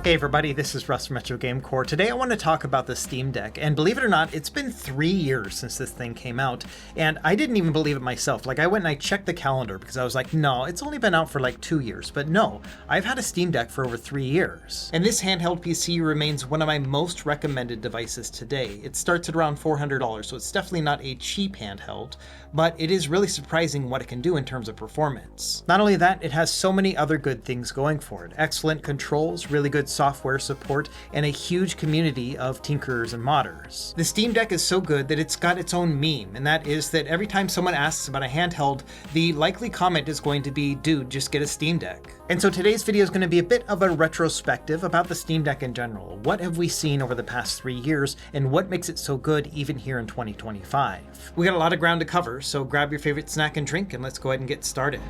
Hey everybody, this is Russ from Retro Game Core. Today I want to talk about the Steam Deck, and believe it or not, it's been 3 years since this thing came out, and I didn't even believe it myself. Like, I went and I checked the calendar because I was like, no, it's only been out for like 2 years, but no, I've had a Steam Deck for over 3 years. And this handheld PC remains one of my most recommended devices today. It starts at around $400, so it's definitely not a cheap handheld, but it is really surprising what it can do in terms of performance. Not only that, it has so many other good things going for it. Excellent controls, really good software support, and a huge community of tinkerers and modders. The Steam Deck is so good that it's got its own meme, and that is that every time someone asks about a handheld, the likely comment is going to be, dude, just get a Steam Deck. And so today's video is going to be a bit of a retrospective about the Steam Deck in general. What have we seen over the past 3 years, and what makes it so good even here in 2025? We got a lot of ground to cover, so grab your favorite snack and drink, and let's go ahead and get started.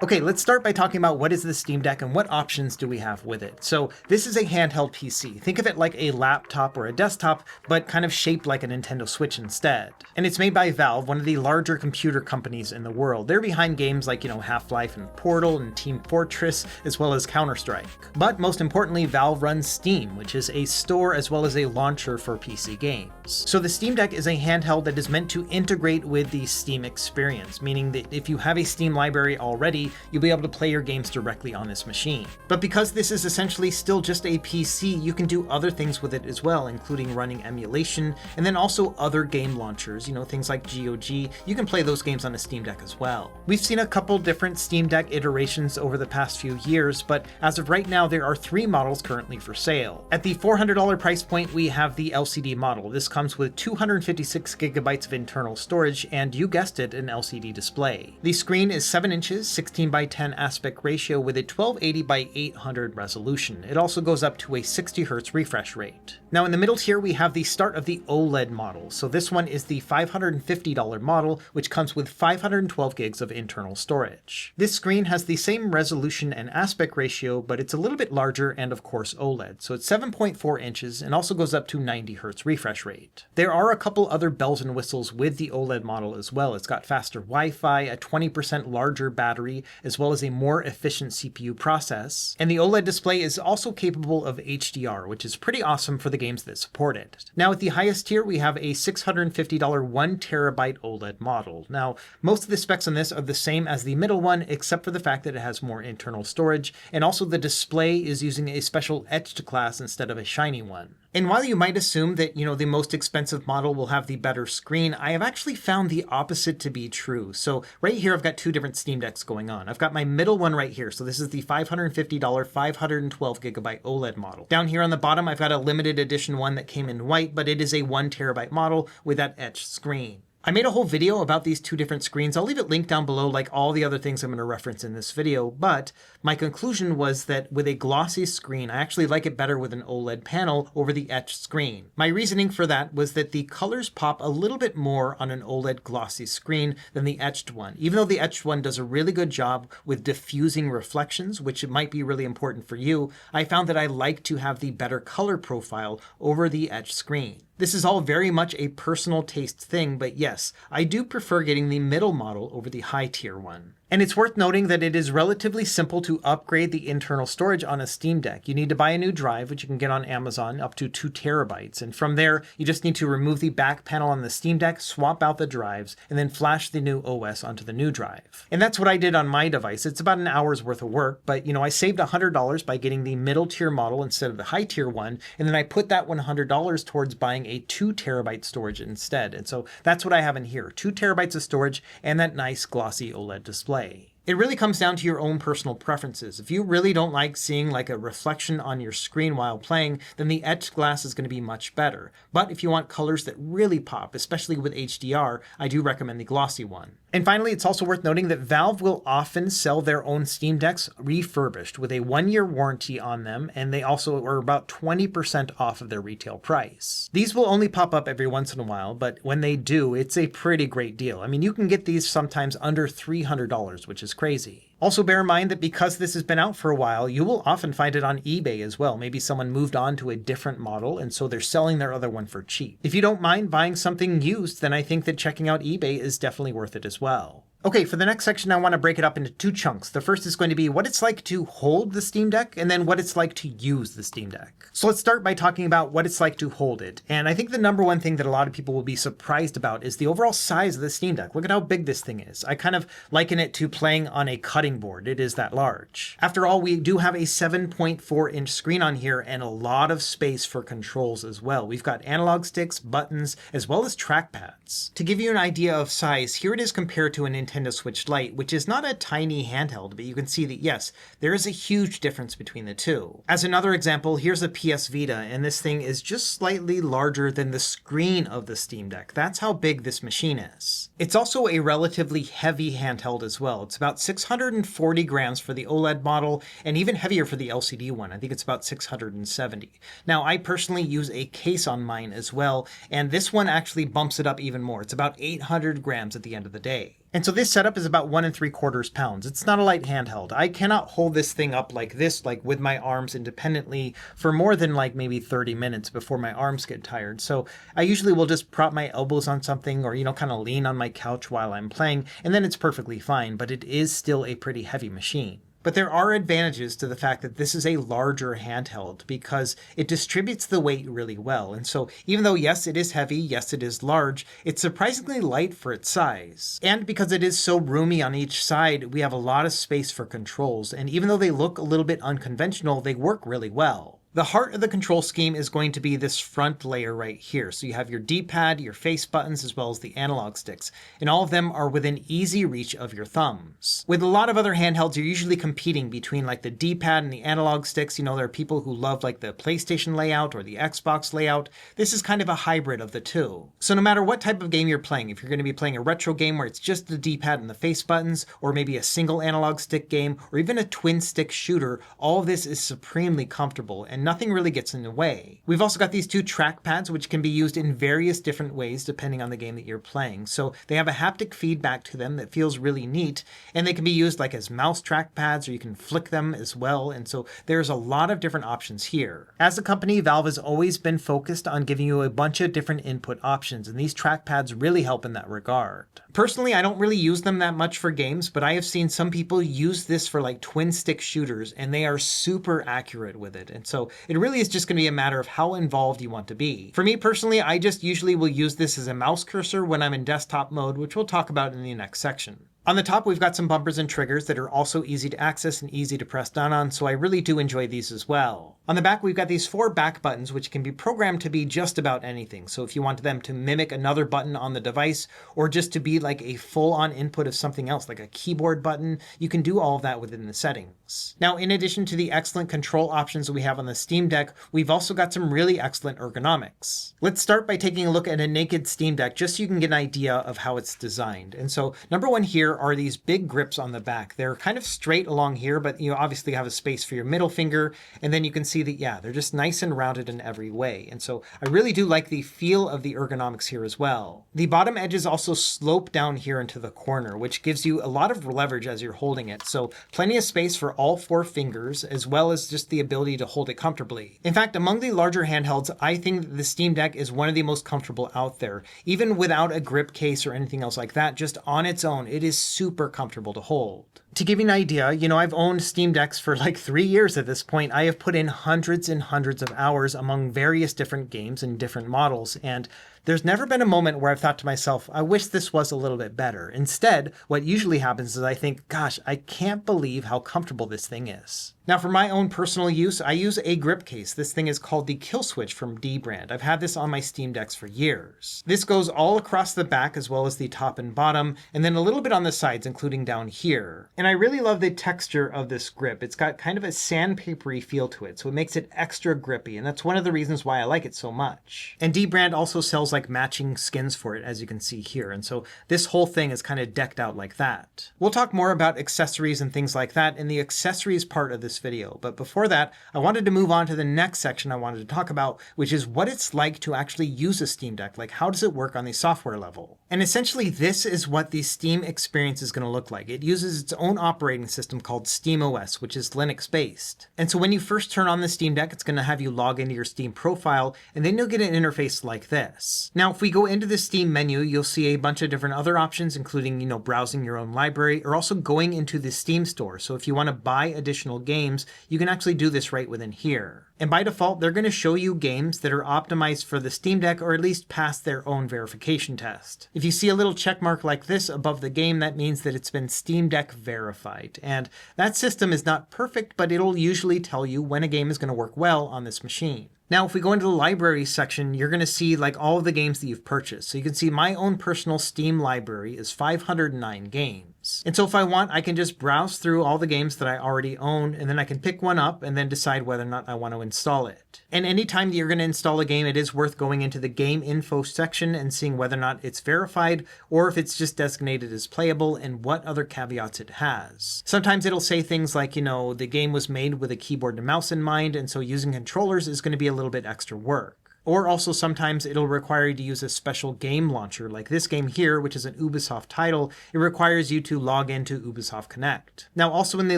Okay, let's start by talking about what is the Steam Deck and what options do we have with it. So this is a handheld PC. Think of it like a laptop or a desktop, but kind of shaped like a Nintendo Switch instead. And it's made by Valve, one of the larger computer companies in the world. They're behind games like, Half-Life and Portal and Team Fortress, as well as Counter-Strike. But most importantly, Valve runs Steam, which is a store as well as a launcher for PC games. So the Steam Deck is a handheld that is meant to integrate with the Steam experience, meaning that if you have a Steam library already, you'll be able to play your games directly on this machine. But because this is essentially still just a PC, you can do other things with it as well, including running emulation, and then also other game launchers, things like GOG. You can play those games on a Steam Deck as well. We've seen a couple different Steam Deck iterations over the past few years, but as of right now, there are 3 models currently for sale. At the $400 price point, we have the LCD model. This comes with 256 gigabytes of internal storage, and you guessed it, an LCD display. The screen is 7 inches, 16 by 10 aspect ratio with a 1280 by 800 resolution. It also goes up to a 60 Hz refresh rate. Now in the middle tier, we have the start of the OLED model. So this one is the $550 model, which comes with 512 gigs of internal storage. This screen has the same resolution and aspect ratio, but it's a little bit larger and of course OLED. So it's 7.4 inches and also goes up to 90 Hz refresh rate. There are a couple other bells and whistles with the OLED model as well. It's got faster Wi-Fi, a 20% larger battery, as well as a more efficient CPU process. And the OLED display is also capable of HDR, which is pretty awesome for the games that support it. Now at the highest tier, we have a $650 1TB OLED model. Now, most of the specs on this are the same as the middle one, except for the fact that it has more internal storage, and also the display is using a special etched glass instead of a shiny one. And while you might assume that, the most expensive model will have the better screen, I have actually found the opposite to be true. So right here, I've got 2 different Steam Decks going on. I've got my middle one right here. So this is the $550 512 gigabyte OLED model. Down here on the bottom, I've got a limited edition one that came in white, but it is a 1TB model with that etched screen. I made a whole video about these 2 different screens. I'll leave it linked down below like all the other things I'm going to reference in this video, but my conclusion was that with a glossy screen, I actually like it better with an OLED panel over the etched screen. My reasoning for that was that the colors pop a little bit more on an OLED glossy screen than the etched one. Even though the etched one does a really good job with diffusing reflections, which might be really important for you, I found that I like to have the better color profile over the etched screen. This is all very much a personal taste thing, but yes, I do prefer getting the middle model over the high tier one. And it's worth noting that it is relatively simple to upgrade the internal storage on a Steam Deck. You need to buy a new drive, which you can get on Amazon, up to 2 terabytes. And from there, you just need to remove the back panel on the Steam Deck, swap out the drives, and then flash the new OS onto the new drive. And that's what I did on my device. It's about an hour's worth of work, but I saved $100 by getting the middle tier model instead of the high tier one. And then I put that $100 towards buying a 2 terabyte storage instead. And so that's what I have in here, 2 terabytes of storage and that nice glossy OLED display. It really comes down to your own personal preferences. If you really don't like seeing like a reflection on your screen while playing, then the etched glass is going to be much better. But if you want colors that really pop, especially with HDR, I do recommend the glossy one. And finally, it's also worth noting that Valve will often sell their own Steam Decks refurbished with a 1-year warranty on them, and they also are about 20% off of their retail price. These will only pop up every once in a while, but when they do, it's a pretty great deal. I mean, you can get these sometimes under $300, which is crazy. Also bear in mind that because this has been out for a while, you will often find it on eBay as well. Maybe someone moved on to a different model and so they're selling their other one for cheap. If you don't mind buying something used, then I think that checking out eBay is definitely worth it as well. Okay, for the next section, I want to break it up into two chunks. The first is going to be what it's like to hold the Steam Deck, and then what it's like to use the Steam Deck. So let's start by talking about what it's like to hold it. And I think the number one thing that a lot of people will be surprised about is the overall size of the Steam Deck. Look at how big this thing is. I kind of liken it to playing on a cutting board. It is that large. After all, we do have a 7.4-inch screen on here and a lot of space for controls as well. We've got analog sticks, buttons, as well as trackpads. To give you an idea of size, here it is compared to a Nintendo Switch Lite, which is not a tiny handheld, but you can see that yes, there is a huge difference between the two. As another example, here's a PS Vita, and this thing is just slightly larger than the screen of the Steam Deck. That's how big this machine is. It's also a relatively heavy handheld as well. It's about 640 grams for the OLED model, and even heavier for the LCD one. I think it's about 670. Now, I personally use a case on mine as well, and this one actually bumps it up even more. It's about 800 grams at the end of the day. And so this setup is about 1 3/4 pounds. It's not a light handheld. I cannot hold this thing up like this, like with my arms independently for more than like maybe 30 minutes before my arms get tired. So I usually will just prop my elbows on something or, kind of lean on my couch while I'm playing, and then it's perfectly fine, but it is still a pretty heavy machine. But there are advantages to the fact that this is a larger handheld because it distributes the weight really well. And so even though, yes, it is heavy, yes, it is large, it's surprisingly light for its size. And because it is so roomy on each side, we have a lot of space for controls. And even though they look a little bit unconventional, they work really well. The heart of the control scheme is going to be this front layer right here. So you have your D-pad, your face buttons, as well as the analog sticks. And all of them are within easy reach of your thumbs. With a lot of other handhelds, you're usually competing between like the D-pad and the analog sticks. There are people who love like the PlayStation layout or the Xbox layout. This is kind of a hybrid of the two. So no matter what type of game you're playing, if you're going to be playing a retro game where it's just the D-pad and the face buttons, or maybe a single analog stick game, or even a twin stick shooter, all of this is supremely comfortable and nothing really gets in the way. We've also got these two trackpads, which can be used in various different ways depending on the game that you're playing. So they have a haptic feedback to them that feels really neat, and they can be used like as mouse trackpads, or you can flick them as well. And so there's a lot of different options here. As a company, Valve has always been focused on giving you a bunch of different input options, and these trackpads really help in that regard. Personally, I don't really use them that much for games, but I have seen some people use this for like twin stick shooters, and they are super accurate with it. And so it really is just going to be a matter of how involved you want to be. For me personally, I just usually will use this as a mouse cursor when I'm in desktop mode, which we'll talk about in the next section. On the top, we've got some bumpers and triggers that are also easy to access and easy to press down on, so I really do enjoy these as well. On the back, we've got these 4 back buttons, which can be programmed to be just about anything. So if you want them to mimic another button on the device, or just to be like a full-on input of something else, like a keyboard button, you can do all of that within the settings. Now, in addition to the excellent control options that we have on the Steam Deck, we've also got some really excellent ergonomics. Let's start by taking a look at a naked Steam Deck, just so you can get an idea of how it's designed. And so, number one here are these big grips on the back. They're kind of straight along here, but you obviously have a space for your middle finger, and then you can see that, yeah, they're just nice and rounded in every way. And so I really do like the feel of the ergonomics here as well. The bottom edges also slope down here into the corner, which gives you a lot of leverage as you're holding it. So plenty of space for all 4 fingers, as well as just the ability to hold it comfortably. In fact, among the larger handhelds, I think that the Steam Deck is one of the most comfortable out there. Even without a grip case or anything else like that, just on its own, it is super comfortable to hold. To give you an idea, I've owned Steam Decks for like 3 years at this point. I have put in hundreds and hundreds of hours among various different games and different models, and there's never been a moment where I've thought to myself, I wish this was a little bit better. Instead, what usually happens is I think, gosh, I can't believe how comfortable this thing is. Now, for my own personal use, I use a grip case. This thing is called the Kill Switch from Dbrand. I've had this on my Steam Decks for years. This goes all across the back as well as the top and bottom, and then a little bit on the sides, including down here. And I really love the texture of this grip. It's got kind of a sandpapery feel to it, so it makes it extra grippy, and that's one of the reasons why I like it so much. And Dbrand also sells like matching skins for it, as you can see here, and so this whole thing is kind of decked out like that. We'll talk more about accessories and things like that in the accessories part of this video, but before that, I wanted to move on to the next section I wanted to talk about, which is what it's like to actually use a Steam Deck. Like, how does it work on the software level? And essentially, this is what the Steam experience is going to look like. It uses its own own operating system called SteamOS, which is Linux-based. And so when you first turn on the Steam Deck, it's going to have you log into your Steam profile, and then you'll get an interface like this. Now, if we go into the Steam menu, you'll see a bunch of different other options, including, browsing your own library, or also going into the Steam store. So if you want to buy additional games, you can actually do this right within here. And by default, they're going to show you games that are optimized for the Steam Deck, or at least pass their own verification test. If you see a little check mark like this above the game, that means that it's been Steam Deck verified. And that system is not perfect, but it'll usually tell you when a game is going to work well on this machine. Now, if we go into the library section, you're going to see like all of the games that you've purchased. So you can see my own personal Steam library is 509 games. And so if I want, I can just browse through all the games that I already own, and then I can pick one up and then decide whether or not I want to install it. And anytime that you're going to install a game, it is worth going into the game info section and seeing whether or not it's verified, or if it's just designated as playable and what other caveats it has. Sometimes it'll say things like, the game was made with a keyboard and mouse in mind, and so using controllers is going to be a little bit extra work. Or also sometimes it'll require you to use a special game launcher, like this game here, which is an Ubisoft title. It requires you to log into Ubisoft Connect. Now, also in the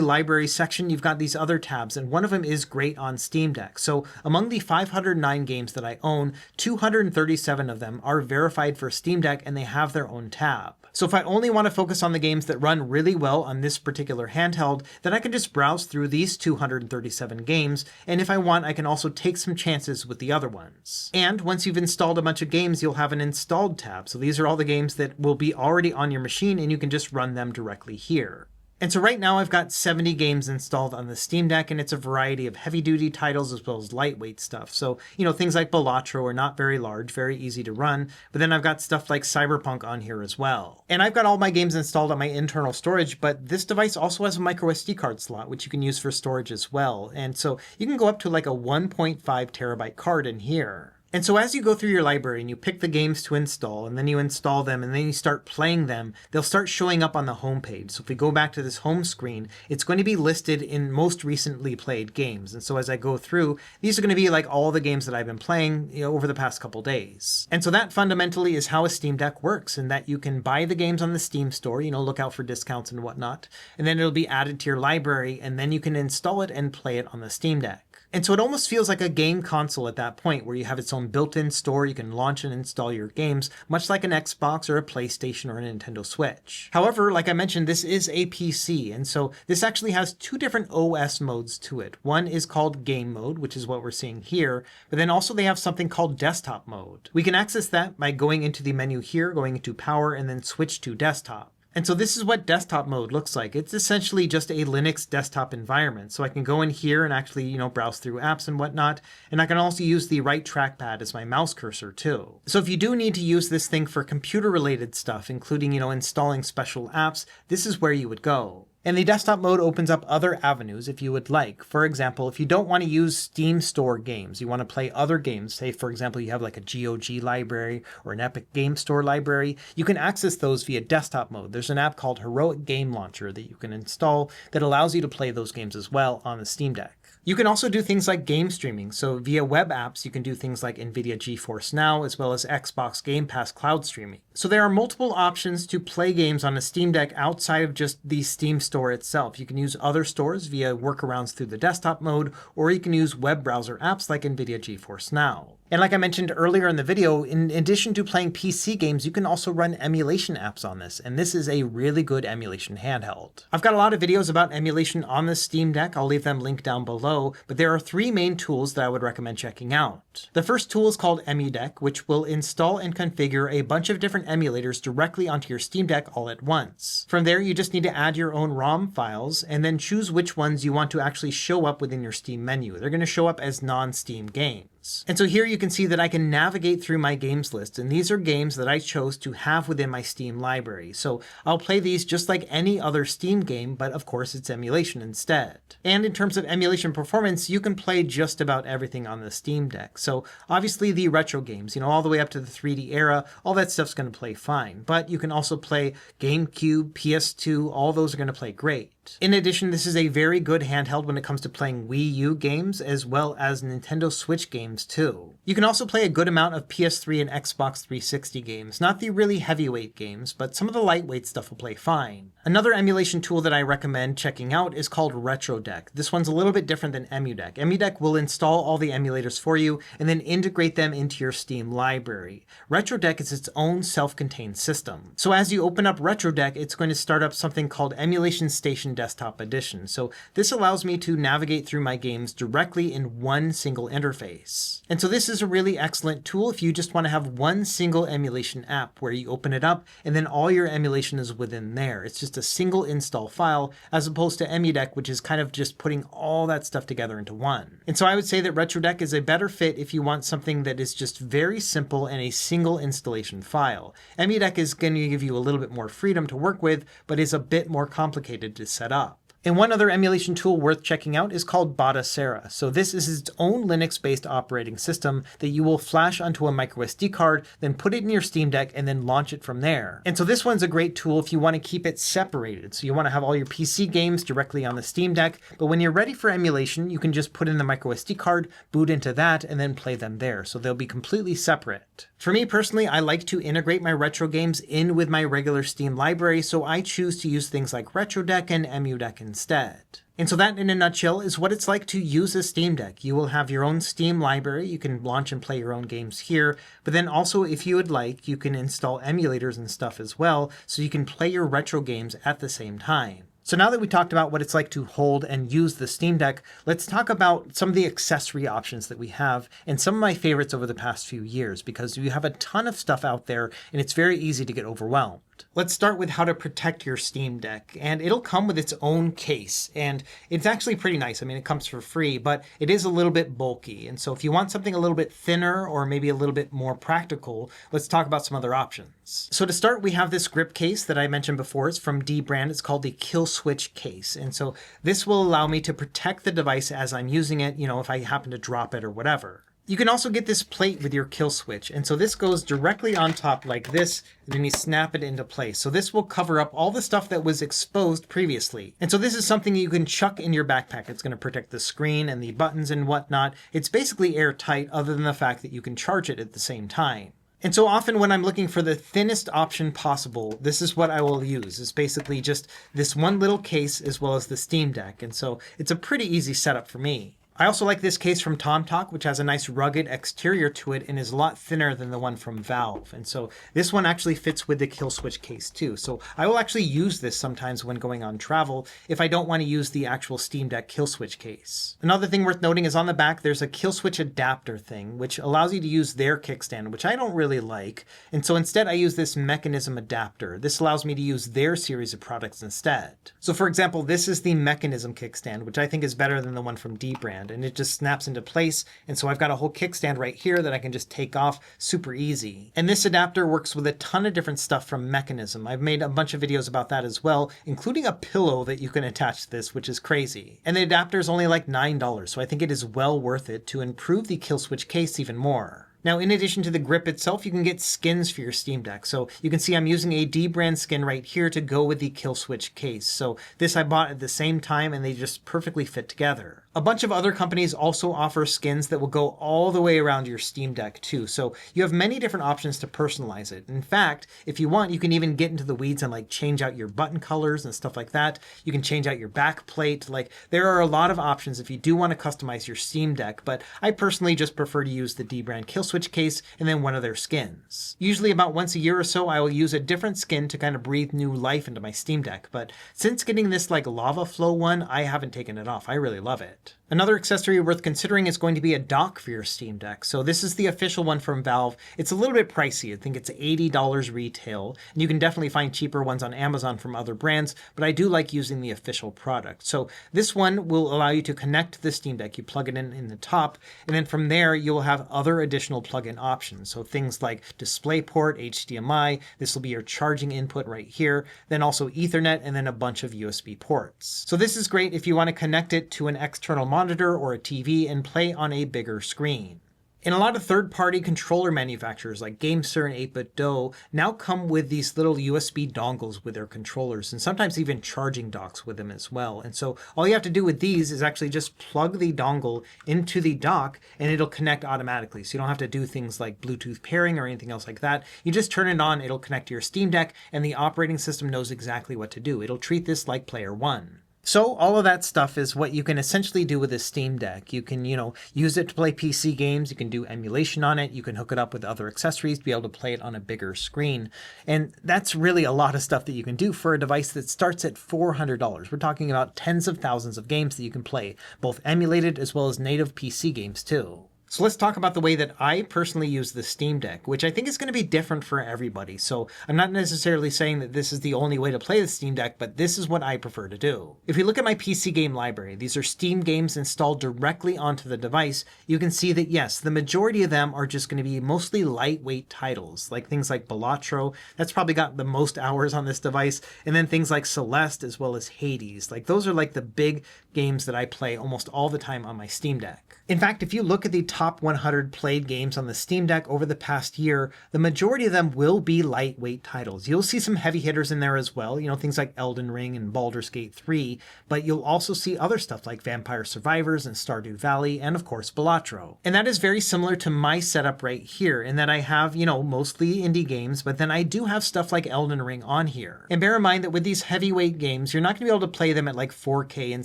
library section, you've got these other tabs, and one of them is great on Steam Deck. So among the 509 games that I own, 237 of them are verified for Steam Deck, and they have their own tab. So if I only want to focus on the games that run really well on this particular handheld, then I can just browse through these 237 games, and if I want, I can also take some chances with the other ones. And once you've installed a bunch of games, you'll have an installed tab. So these are all the games that will be already on your machine, and you can just run them directly here. And so right now I've got 70 games installed on the Steam Deck, and it's a variety of heavy-duty titles as well as lightweight stuff. So, things like Balatro are not very large, very easy to run, but then I've got stuff like Cyberpunk on here as well. And I've got all my games installed on my internal storage, but this device also has a micro SD card slot, which you can use for storage as well. And so you can go up to like a 1.5 terabyte card in here. And so as you go through your library and you pick the games to install, and then you install them, and then you start playing them, they'll start showing up on the home page. So if we go back to this home screen, it's going to be listed in most recently played games. And so as I go through, these are going to be like all the games that I've been playing over the past couple days. And so that fundamentally is how a Steam Deck works, in that you can buy the games on the Steam store, look out for discounts and whatnot, and then it'll be added to your library, and then you can install it and play it on the Steam Deck. And so it almost feels like a game console at that point, where you have its own built-in store. You can launch and install your games, much like an Xbox or a PlayStation or a Nintendo Switch. However, like I mentioned, this is a PC, and so this actually has two different OS modes to it. One is called Game Mode, which is what we're seeing here, but then also they have something called Desktop Mode. We can access that by going into the menu here, going into Power, and then switch to Desktop. And so this is what desktop mode looks like. It's essentially just a Linux desktop environment. So I can go in here and actually, browse through apps and whatnot. And I can also use the right trackpad as my mouse cursor too. So if you do need to use this thing for computer related stuff, including, installing special apps, this is where you would go. And the desktop mode opens up other avenues if you would like. For example, if you don't want to use Steam Store games, you want to play other games, say for example you have like a GOG library or an Epic Game Store library, you can access those via desktop mode. There's an app called Heroic Game Launcher that you can install that allows you to play those games as well on the Steam Deck. You can also do things like game streaming. So via web apps, you can do things like NVIDIA GeForce Now, as well as Xbox Game Pass cloud streaming. So there are multiple options to play games on a Steam Deck outside of just the Steam Store itself. You can use other stores via workarounds through the desktop mode, or you can use web browser apps like NVIDIA GeForce Now. And like I mentioned earlier in the video, in addition to playing PC games, you can also run emulation apps on this, and this is a really good emulation handheld. I've got a lot of videos about emulation on the Steam Deck. I'll leave them linked down below, but there are three main tools that I would recommend checking out. The first tool is called EmuDeck, which will install and configure a bunch of different emulators directly onto your Steam Deck all at once. From there, you just need to add your own ROM files and then choose which ones you want to actually show up within your Steam menu. They're going to show up as non-Steam games. And so here you can see that I can navigate through my games list, and these are games that I chose to have within my Steam library. So I'll play these just like any other Steam game, but of course it's emulation instead. And in terms of emulation performance, you can play just about everything on the Steam Deck. So obviously the retro games, all the way up to the 3D era, all that stuff's going to play fine. But you can also play GameCube, PS2, all those are going to play great. In addition, this is a very good handheld when it comes to playing Wii U games as well as Nintendo Switch games too. You can also play a good amount of PS3 and Xbox 360 games, not the really heavyweight games, but some of the lightweight stuff will play fine. Another emulation tool that I recommend checking out is called RetroDeck. This one's a little bit different than EmuDeck. EmuDeck will install all the emulators for you and then integrate them into your Steam library. RetroDeck is its own self-contained system. So as you open up RetroDeck, it's going to start up something called Emulation Station Desktop Edition. So this allows me to navigate through my games directly in one single interface. And so this is a really excellent tool if you just want to have one single emulation app where you open it up and then all your emulation is within there. It's just a single install file as opposed to EmuDeck, which is kind of just putting all that stuff together into one. And so I would say that RetroDeck is a better fit if you want something that is just very simple and a single installation file. EmuDeck is going to give you a little bit more freedom to work with, but is a bit more complicated to set up. And one other emulation tool worth checking out is called Batocera. So this is its own Linux-based operating system that you will flash onto a microSD card, then put it in your Steam Deck and then launch it from there. And so this one's a great tool if you want to keep it separated. So you want to have all your PC games directly on the Steam Deck, but when you're ready for emulation, you can just put in the microSD card, boot into that, and then play them there. So they'll be completely separate. For me personally, I like to integrate my retro games in with my regular Steam library, so I choose to use things like RetroDeck and EmuDeck instead. And so that, in a nutshell, is what it's like to use a Steam Deck. You will have your own Steam library. You can launch and play your own games here. But then also, if you would like, you can install emulators and stuff as well, so you can play your retro games at the same time. So now that we talked about what it's like to hold and use the Steam Deck, let's talk about some of the accessory options that we have and some of my favorites over the past few years, because you have a ton of stuff out there and it's very easy to get overwhelmed. Let's start with how to protect your Steam Deck, and it'll come with its own case, and it's actually pretty nice. I mean, it comes for free, but it is a little bit bulky, and so if you want something a little bit thinner or maybe a little bit more practical, let's talk about some other options. So to start, we have this grip case that I mentioned before. It's from D brand. It's called the Kill Switch case, and so this will allow me to protect the device as I'm using it, if I happen to drop it or whatever. You can also get this plate with your kill switch, and so this goes directly on top like this, and then you snap it into place. So this will cover up all the stuff that was exposed previously. And so this is something you can chuck in your backpack. It's going to protect the screen and the buttons and whatnot. It's basically airtight other than the fact that you can charge it at the same time. And so often when I'm looking for the thinnest option possible, this is what I will use. It's basically just this one little case as well as the Steam Deck. And so it's a pretty easy setup for me. I also like this case from TomTalk, which has a nice rugged exterior to it and is a lot thinner than the one from Valve. And so this one actually fits with the kill switch case too. So I will actually use this sometimes when going on travel if I don't want to use the actual Steam Deck kill switch case. Another thing worth noting is on the back there's a kill switch adapter thing, which allows you to use their kickstand, which I don't really like. And so instead I use this mechanism adapter. This allows me to use their series of products instead. So for example, this is the mechanism kickstand, which I think is better than the one from D brand. And it just snaps into place. And so I've got a whole kickstand right here that I can just take off super easy. And this adapter works with a ton of different stuff from Mechanism. I've made a bunch of videos about that as well, including a pillow that you can attach to this, which is crazy. And the adapter is only like $9, so I think it is well worth it to improve the kill switch case even more. Now, in addition to the grip itself, you can get skins for your Steam Deck. So you can see I'm using a D brand skin right here to go with the kill switch case. So this I bought at the same time and they just perfectly fit together. A bunch of other companies also offer skins that will go all the way around your Steam Deck too. So you have many different options to personalize it. In fact, if you want, you can even get into the weeds and like change out your button colors and stuff like that. You can change out your back plate. Like there are a lot of options if you do want to customize your Steam Deck, but I personally just prefer to use the D brand kill switch case and then one of their skins. Usually about once a year or so, I will use a different skin to kind of breathe new life into my Steam Deck. But since getting this like lava flow one, I haven't taken it off. I really love it. Another accessory worth considering is going to be a dock for your Steam Deck. So this is the official one from Valve. It's a little bit pricey. I think it's $80 retail. And you can definitely find cheaper ones on Amazon from other brands, but I do like using the official product. So this one will allow you to connect to the Steam Deck. You plug it in the top, and then from there you'll have other additional plug-in options. So things like DisplayPort, HDMI, this will be your charging input right here, then also Ethernet, and then a bunch of USB ports. So this is great if you want to connect it to an external monitor or a TV and play on a bigger screen. And a lot of third-party controller manufacturers like GameSir and 8BitDo now come with these little USB dongles with their controllers, and sometimes even charging docks with them as well. And so all you have to do with these is actually just plug the dongle into the dock and it'll connect automatically. So you don't have to do things like Bluetooth pairing or anything else like that. You just turn it on, it'll connect to your Steam Deck, and the operating system knows exactly what to do. It'll treat this like Player One. So all of that stuff is what you can essentially do with a Steam Deck. You can, use it to play PC games. You can do emulation on it. You can hook it up with other accessories to be able to play it on a bigger screen. And that's really a lot of stuff that you can do for a device that starts at $400. We're talking about tens of thousands of games that you can play, both emulated as well as native PC games too. So let's talk about the way that I personally use the Steam Deck, which I think is going to be different for everybody. So I'm not necessarily saying that this is the only way to play the Steam Deck, but this is what I prefer to do. If you look at my PC game library, these are Steam games installed directly onto the device. You can see that, yes, the majority of them are just going to be mostly lightweight titles, like things like Balatro. That's probably got the most hours on this device. And then things like Celeste as well as Hades. Like those are like the big games that I play almost all the time on my Steam Deck. In fact, if you look at the top 100 played games on the Steam Deck over the past year, the majority of them will be lightweight titles. You'll see some heavy hitters in there as well, things like Elden Ring and Baldur's Gate 3, but you'll also see other stuff like Vampire Survivors and Stardew Valley, and of course Balatro. And that is very similar to my setup right here, in that I have, mostly indie games, but then I do have stuff like Elden Ring on here. And bear in mind that with these heavyweight games, you're not going to be able to play them at like 4K and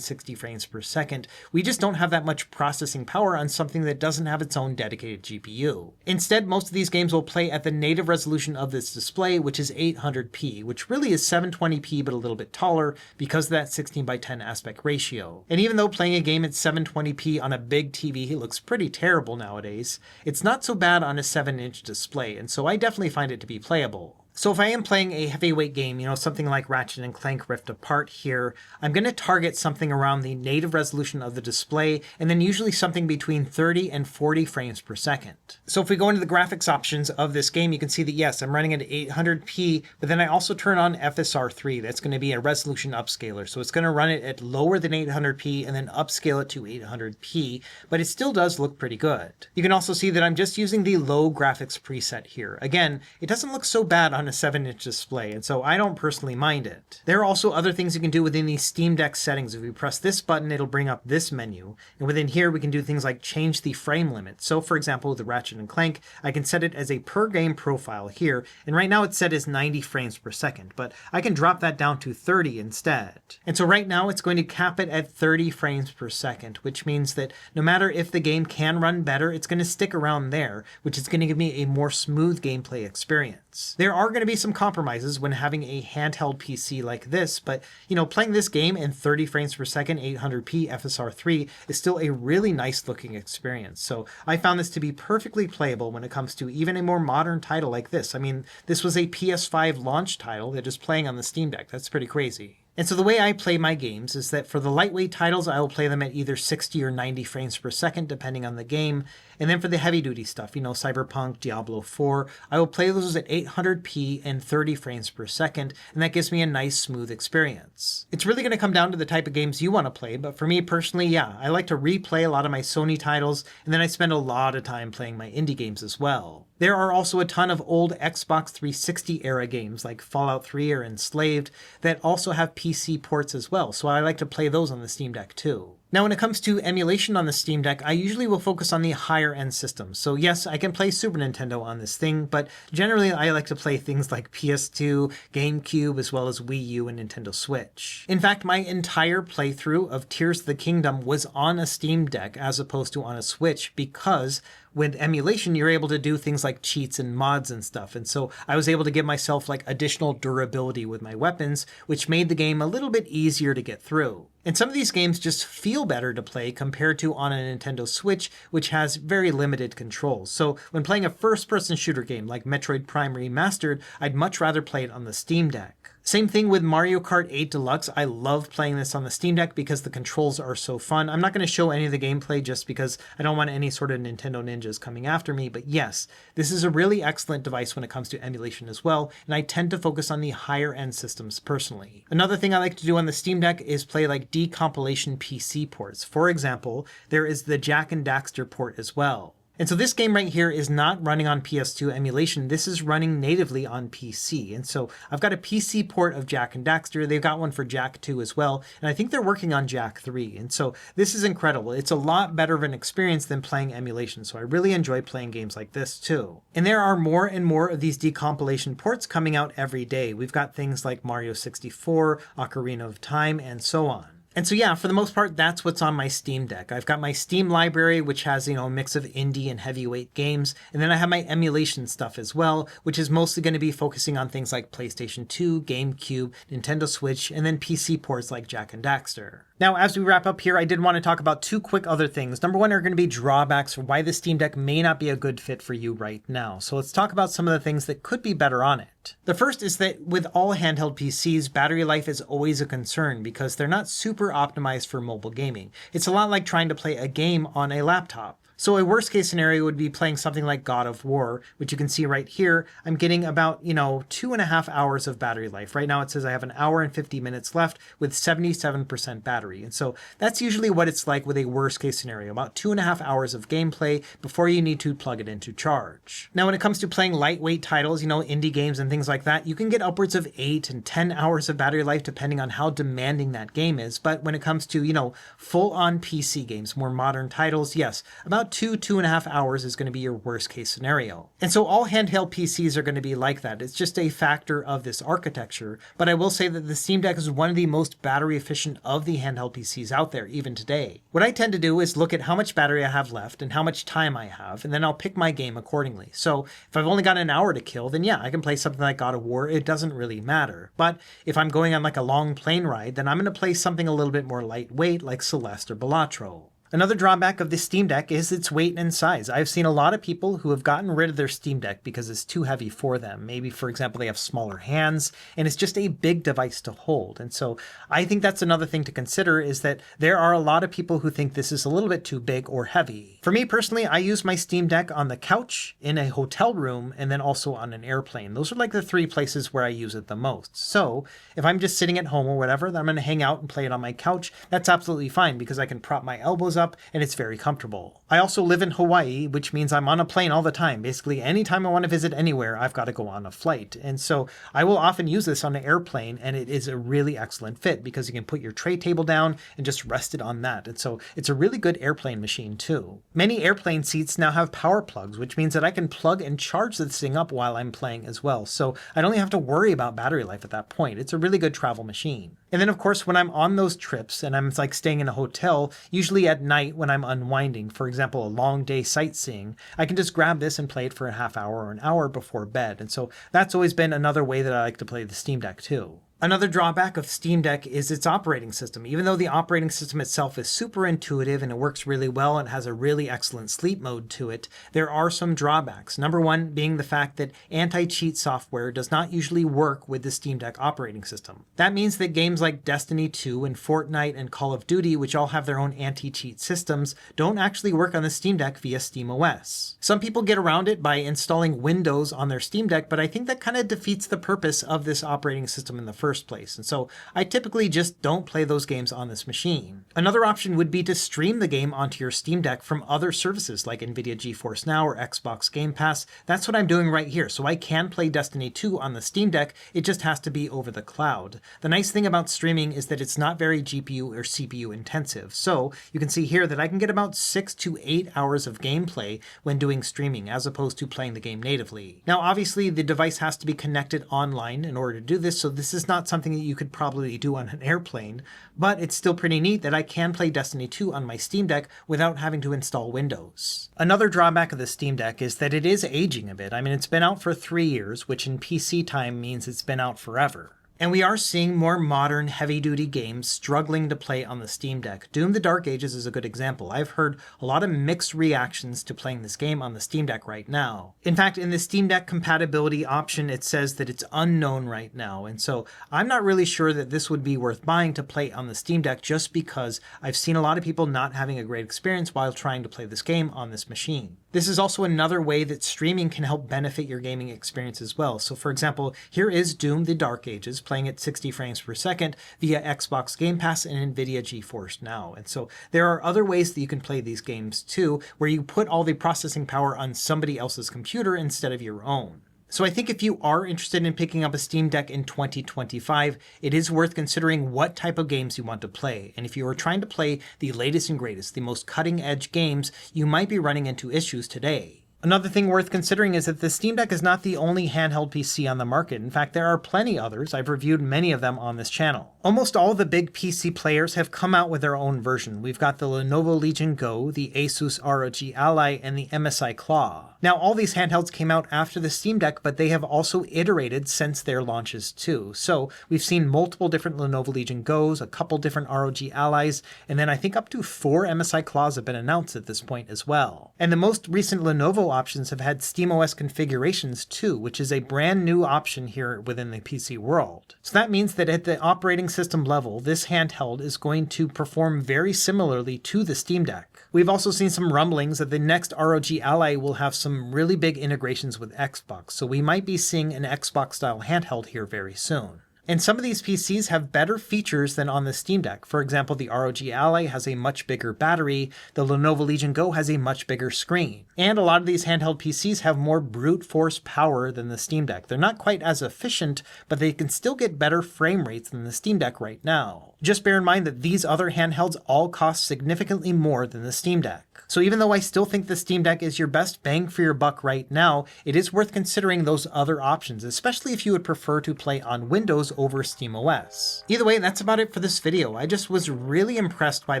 60 frames per second. We just don't have that much processing power on something that doesn't have its own dedicated GPU. Instead, most of these games will play at the native resolution of this display, which is 800p, which really is 720p but a little bit taller because of that 16:10 aspect ratio. And even though playing a game at 720p on a big TV looks pretty terrible nowadays, it's not so bad on a 7-inch display, and so I definitely find it to be playable. So if I am playing a heavyweight game, something like Ratchet & Clank Rift Apart here, I'm going to target something around the native resolution of the display, and then usually something between 30 and 40 frames per second. So if we go into the graphics options of this game, you can see that yes, I'm running at 800p, but then I also turn on FSR3. That's going to be a resolution upscaler. So it's going to run it at lower than 800p and then upscale it to 800p, but it still does look pretty good. You can also see that I'm just using the low graphics preset here. Again, it doesn't look so bad on a 7-inch display, and so I don't personally mind it. There are also other things you can do within the Steam Deck settings. If we press this button, it'll bring up this menu, and within here we can do things like change the frame limit. So for example, with the Ratchet & Clank, I can set it as a per game profile here, and right now it's set as 90 frames per second, but I can drop that down to 30 instead. And so right now it's going to cap it at 30 frames per second, which means that no matter if the game can run better, it's going to stick around there, which is going to give me a more smooth gameplay experience. There are going to be some compromises when having a handheld PC like this, but playing this game in 30 frames per second, 800p FSR3 is still a really nice looking experience. So I found this to be perfectly playable when it comes to even a more modern title like this. I mean, this was a PS5 launch title that is playing on the Steam Deck. That's pretty crazy. And so the way I play my games is that for the lightweight titles, I will play them at either 60 or 90 frames per second, depending on the game. And then for the heavy duty stuff, Cyberpunk, Diablo 4, I will play those at 800p and 30 frames per second, and that gives me a nice smooth experience. It's really going to come down to the type of games you want to play, but for me personally, yeah, I like to replay a lot of my Sony titles, and then I spend a lot of time playing my indie games as well. There are also a ton of old Xbox 360 era games like Fallout 3 or Enslaved that also have PC ports as well, so I like to play those on the Steam Deck too. Now, when it comes to emulation on the Steam Deck, I usually will focus on the higher end systems. So yes, I can play Super Nintendo on this thing, but generally I like to play things like PS2, GameCube, as well as Wii U and Nintendo Switch. In fact, my entire playthrough of Tears of the Kingdom was on a Steam Deck as opposed to on a Switch, because with emulation, you're able to do things like cheats and mods and stuff. And so I was able to give myself like additional durability with my weapons, which made the game a little bit easier to get through. And some of these games just feel better to play compared to on a Nintendo Switch, which has very limited controls. So when playing a first-person shooter game like Metroid Prime Remastered, I'd much rather play it on the Steam Deck. Same thing with Mario Kart 8 Deluxe. I love playing this on the Steam Deck because the controls are so fun. I'm not going to show any of the gameplay just because I don't want any sort of Nintendo ninjas coming after me. But yes, this is a really excellent device when it comes to emulation as well, and I tend to focus on the higher end systems personally. Another thing I like to do on the Steam Deck is play like decompilation PC ports. For example, there is the Jak and Daxter port as well. And so this game right here is not running on PS2 emulation. This is running natively on PC. And so I've got a PC port of Jak and Daxter. They've got one for Jak 2 as well. And I think they're working on Jak 3. And so this is incredible. It's a lot better of an experience than playing emulation. So I really enjoy playing games like this too. And there are more and more of these decompilation ports coming out every day. We've got things like Mario 64, Ocarina of Time, and so on. And so yeah, for the most part, that's what's on my Steam Deck. I've got my Steam library, which has, a mix of indie and heavyweight games. And then I have my emulation stuff as well, which is mostly going to be focusing on things like PlayStation 2, GameCube, Nintendo Switch, and then PC ports like Jak and Daxter. Now, as we wrap up here, I did want to talk about two quick other things. Number one are going to be drawbacks for why the Steam Deck may not be a good fit for you right now. So let's talk about some of the things that could be better on it. The first is that with all handheld PCs, battery life is always a concern because they're not super optimized for mobile gaming. It's a lot like trying to play a game on a laptop. So a worst case scenario would be playing something like God of War, which you can see right here. I'm getting about, 2.5 hours of battery life. Right now it says I have 1 hour and 50 minutes left with 77% battery. And so that's usually what it's like with a worst case scenario, about 2.5 hours of gameplay before you need to plug it into charge. Now, when it comes to playing lightweight titles, indie games and things like that, you can get upwards of 8 and 10 hours of battery life depending on how demanding that game is. But when it comes to, full-on PC games, more modern titles, yes, about 2.5 hours is going to be your worst case scenario. And so all handheld PCs are going to be like that. It's just a factor of this architecture. But I will say that the Steam Deck is one of the most battery efficient of the handheld PCs out there, even today. What I tend to do is look at how much battery I have left and how much time I have, and then I'll pick my game accordingly. So if I've only got 1 hour to kill, then yeah, I can play something like God of War. It doesn't really matter. But if I'm going on like a long plane ride, then I'm going to play something a little bit more lightweight like Celeste or Balatro. Another drawback of the Steam Deck is its weight and size. I've seen a lot of people who have gotten rid of their Steam Deck because it's too heavy for them. Maybe, for example, they have smaller hands and it's just a big device to hold. And so I think that's another thing to consider is that there are a lot of people who think this is a little bit too big or heavy. For me personally, I use my Steam Deck on the couch, in a hotel room, and then also on an airplane. Those are like the 3 places where I use it the most. So if I'm just sitting at home or whatever, then I'm going to hang out and play it on my couch. That's absolutely fine because I can prop my elbows up and it's very comfortable. I also live in Hawaii, which means I'm on a plane all the time. Basically, anytime I want to visit anywhere, I've got to go on a flight. And so I will often use this on an airplane, and it is a really excellent fit because you can put your tray table down and just rest it on that. And so it's a really good airplane machine too. Many airplane seats now have power plugs, which means that I can plug and charge this thing up while I'm playing as well. So I don't even have to worry about battery life at that point. It's a really good travel machine. And then of course, when I'm on those trips and I'm like staying in a hotel, usually at night when I'm unwinding, for example, a long day sightseeing, I can just grab this and play it for a half hour or an hour before bed. And so that's always been another way that I like to play the Steam Deck too. Another drawback of Steam Deck is its operating system. Even though the operating system itself is super intuitive and it works really well and has a really excellent sleep mode to it, there are some drawbacks. Number one being the fact that anti-cheat software does not usually work with the Steam Deck operating system. That means that games like Destiny 2 and Fortnite and Call of Duty, which all have their own anti-cheat systems, don't actually work on the Steam Deck via SteamOS. Some people get around it by installing Windows on their Steam Deck, but I think that kind of defeats the purpose of this operating system in the first place. And so I typically just don't play those games on this machine. Another option would be to stream the game onto your Steam Deck from other services like Nvidia GeForce Now or Xbox Game Pass. That's what I'm doing right here. So I can play Destiny 2 on the Steam Deck. It just has to be over the cloud. The nice thing about streaming is that it's not very GPU or CPU intensive. So you can see here that I can get about 6 to 8 hours of gameplay when doing streaming as opposed to playing the game natively. Now, obviously the device has to be connected online in order to do this. So this is not something that you could probably do on an airplane, but it's still pretty neat that I can play Destiny 2 on my Steam Deck without having to install Windows. Another drawback of the Steam Deck is that it is aging a bit. I mean, it's been out for 3 years, which in PC time means it's been out forever. And we are seeing more modern, heavy-duty games struggling to play on the Steam Deck. Doom: The Dark Ages is a good example. I've heard a lot of mixed reactions to playing this game on the Steam Deck right now. In fact, in the Steam Deck compatibility option, it says that it's unknown right now. And so I'm not really sure that this would be worth buying to play on the Steam Deck just because I've seen a lot of people not having a great experience while trying to play this game on this machine. This is also another way that streaming can help benefit your gaming experience as well. So for example, here is Doom: The Dark Ages playing at 60 frames per second via Xbox Game Pass and Nvidia GeForce Now. And so there are other ways that you can play these games too, where you put all the processing power on somebody else's computer instead of your own. So I think if you are interested in picking up a Steam Deck in 2025, it is worth considering what type of games you want to play. And if you are trying to play the latest and greatest, the most cutting edge games, you might be running into issues today. Another thing worth considering is that the Steam Deck is not the only handheld PC on the market. In fact, there are plenty others. I've reviewed many of them on this channel. Almost all the big PC players have come out with their own version. We've got the Lenovo Legion Go, the Asus ROG Ally, and the MSI Claw. Now, all these handhelds came out after the Steam Deck, but they have also iterated since their launches too. So we've seen multiple different Lenovo Legion Go's, a couple different ROG Allies, and then I think up to 4 MSI Claws have been announced at this point as well. And the most recent Lenovo options have had SteamOS configurations too, which is a brand new option here within the PC world. So that means that at the operating system level, this handheld is going to perform very similarly to the Steam Deck. We've also seen some rumblings that the next ROG Ally will have some really big integrations with Xbox, so we might be seeing an Xbox-style handheld here very soon. And some of these PCs have better features than on the Steam Deck. For example, the ROG Ally has a much bigger battery, the Lenovo Legion Go has a much bigger screen. And a lot of these handheld PCs have more brute force power than the Steam Deck. They're not quite as efficient, but they can still get better frame rates than the Steam Deck right now. Just bear in mind that these other handhelds all cost significantly more than the Steam Deck. So even though I still think the Steam Deck is your best bang for your buck right now, it is worth considering those other options, especially if you would prefer to play on Windows over SteamOS. Either way, that's about it for this video. I just was really impressed by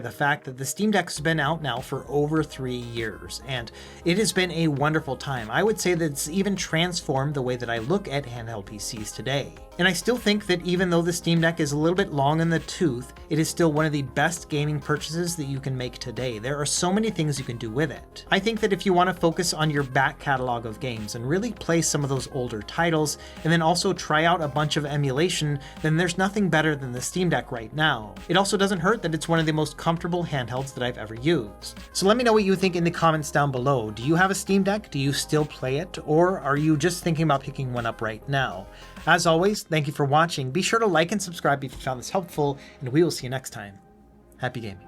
the fact that the Steam Deck has been out now for over 3 years, and it has been a wonderful time. I would say that it's even transformed the way that I look at handheld PCs today. And I still think that even though the Steam Deck is a little bit long in the tooth, it is still one of the best gaming purchases that you can make today. There are so many things you can do with it. I think that if you want to focus on your back catalog of games and really play some of those older titles, and then also try out a bunch of emulation, then there's nothing better than the Steam Deck right now. It also doesn't hurt that it's one of the most comfortable handhelds that I've ever used. So let me know what you think in the comments down below. Do you have a Steam Deck? Do you still play it? Or are you just thinking about picking one up right now? As always, thank you for watching. Be sure to like and subscribe if you found this helpful, and we will see you next time. Happy gaming.